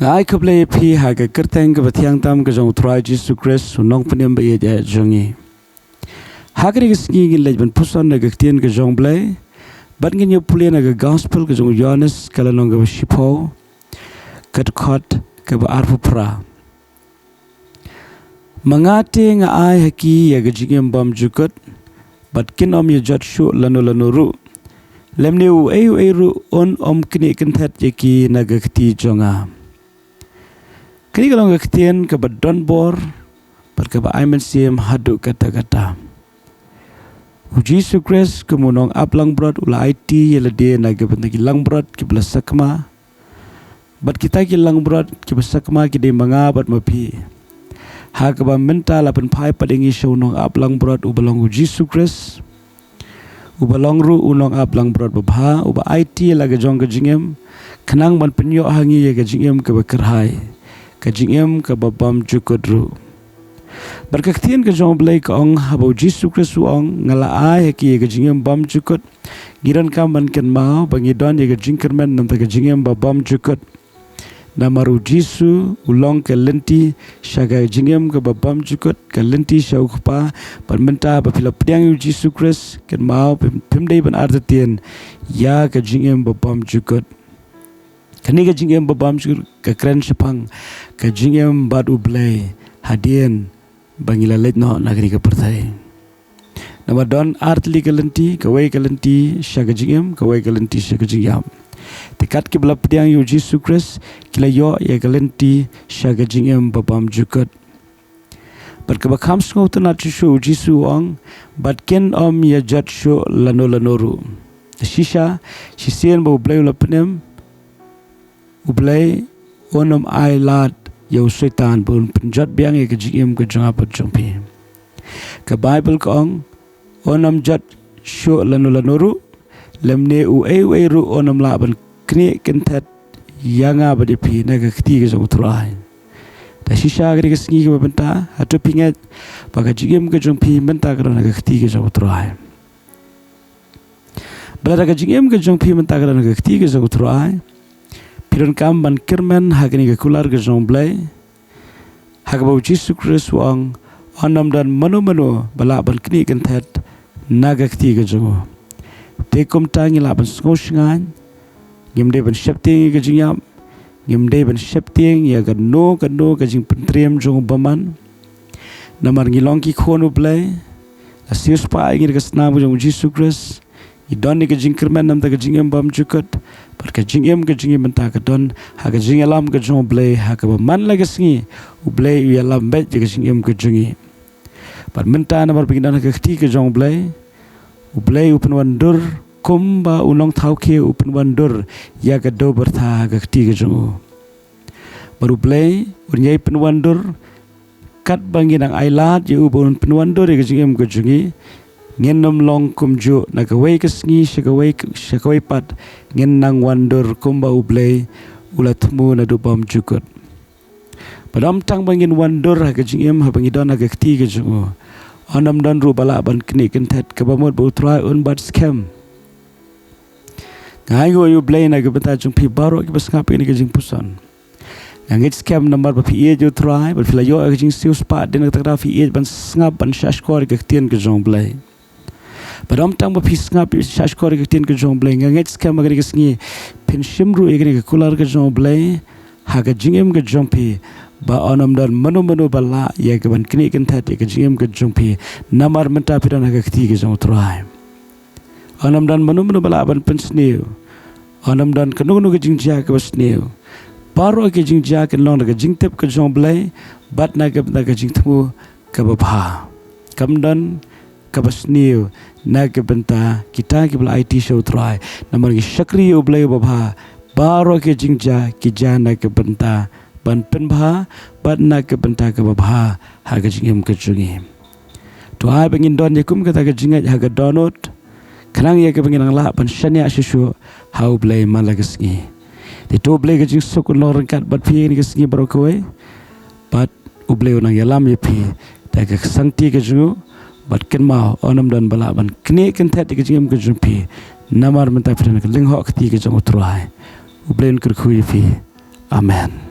Ngai keblai pi haga kerteng ke batiang tam ke jong Trai Jesus Christ unong penem ba ye jongi. Haga ni sengi ngin lej ban pusan na gaktian ke jong blai. Bat ngin yo pulen na gospel ke jong Yohanes kala nong ke shipo kat kot ke ba arfu pra. Mangate nga ai haki ya gajingem bam jukut bat kin om ye jot shu lanu ru. Lemne u ru on om kini kynthet yaki na gakti jonga. Kini kalau ngaktian ke badon bor, bat ke ba aiman siem hadu kata-kata. Jesus Christ kemunong aplang brot ula IT yela dia naga bentagi lang brot ke bela sakma. Bat kita ki lang brot ke bela sakma ki de manga bat mapi. Ha ke ba minta lapan pai padengi show nong aplang brot ubalong Jesus Christ. Ubalong ru unong aplang brot babha uba IT yela ga jong ga jingem kenang ban penyok hangi ya ga jingem ke bekerhai. Kajingem ke babam jukudru. Berkaktian ke jong blai ke ong habau Jesus Christ ong ngala ai ki kajingem bam jukut. Giran kam ban ken mau bangidon ye kajingkermen nam kajingem babam jukut. Namaru Jisu ulong ke lenti syaga jingem ke babam jukut ke lenti syau kupa bermenta bapila pediang Jesus Christ ken mau pimdai ban artetian ya kajingem babam jukut. Kani ka jingem babam syukur ke keren sepang ke jingem bad ublay hadian bangila let no nagri ke pertai. Nama don artli ke lenti kawai ke lenti syaga jingem kawai ke lenti syaga jingam. Dekat ke belah pediang yu Jesus Christ kila yo ya ke lenti syaga jingem babam jukut. Berkebakam sengau tenat syusu Jesus wang bad ken om ya jat syu lanoru. Shisha sisien bau blay ula penem ublay onom ai lat yau setan pun penjat biang ye kejingem ke jang apa jongpi. Ke Bible ke ong onom jat syu lanu lemne u ru onom la ban kni kynthet yanga badipi na ke kti ke jong Trai. Da shisha ke sengi ke benta hatu pinget baka jingem ke jongpi menta ke na ke kti ke jong Trai. Bala ke jingem ke jongpi menta ke na ke kti ke jong Trai. Piran kam ban kirmen hagani ke kular ke jong blai hagbau Jesus Christ wang onam dan manu bala ban kni kynthet naga kti ke jong tekum tangi la ban sngo shingan ngimde ban shepting ke jingyam ngimde ban shepting ya ga no ke jing pentrem jong baman namar ngilong ki khonu blai asius pa ngir ke snam jong Jesus Christ idon ni ke jingkermen nam ta ke jingem bam jukut Perka jingem ke jingem mentah ke don ha ke jingelam ke jong blai ha ke man la ke sengi u blai u yalam bet ke jingem ke jingi par mentah namar biginan ke kti ke jong blai u blai u penwandur kumba ulong thau ke u penwandur ya ke do bertha ke kti ke jong baru blai u nyai penwandur kat banginang ailat ye u bon penwandur ke jingem ke jingi ngenom long kumju na kawai kesengi syakawai pat ngenang wandur kumba ublay ulatmu na dubam jukut. Padam tang bangin wandur ha kejingem ha bangidon ha kekti kejungu. Onam don ru bala ban kni kynthet kabamut U Trai un bat scam. Ngai go ublay na gebenta jungpi baro ke basngap ini ke Jingpuson. Ngit scam namar ba pi U Trai ba fila yo ke jing siu spat den ka fi ban ngap ban shashkor ke ktien ke jong blay. Padam tang ba pis ngap shashkor ke tin ke jong blai ngit scam agri ke sngi pin shimru egri ke kular ke jong blai ha ke jingem ke jongpi ba onam dan manu bala ya ke ban kni kynthet ke jingem ke jongpi namar menta piran ha ke kti ke jong Trai onam dan manu bala ban pin sniu onam dan kanu ke jingja ke sniu paro ke jingja ke long ke jingtep ke jong blai bat na ke jingtmu ke babha kamdan kabasniu naga benta kita ke bela IT show Trai namar ki syakri ublay babha baro ke jingja ki jana ke benta ban penbha ban na ke benta ke babha ha ke jingem ke jungi to ai bangin don yakum kata ke jingat ha ke donot kanang ya ke bangin la ban shania shishu ha ublay malagasngi de to ublay ke jing sokul lorangkat bat pi ni ke sngi baro kowe bat ublay nang yalam yapi ta ke sangti ke jungu bat ken mau onam dan bala ban kni kynthet ke jingem ke jumpi namar menta pidana ke linghok kti ke jong Trai ublen ker khui fi amen.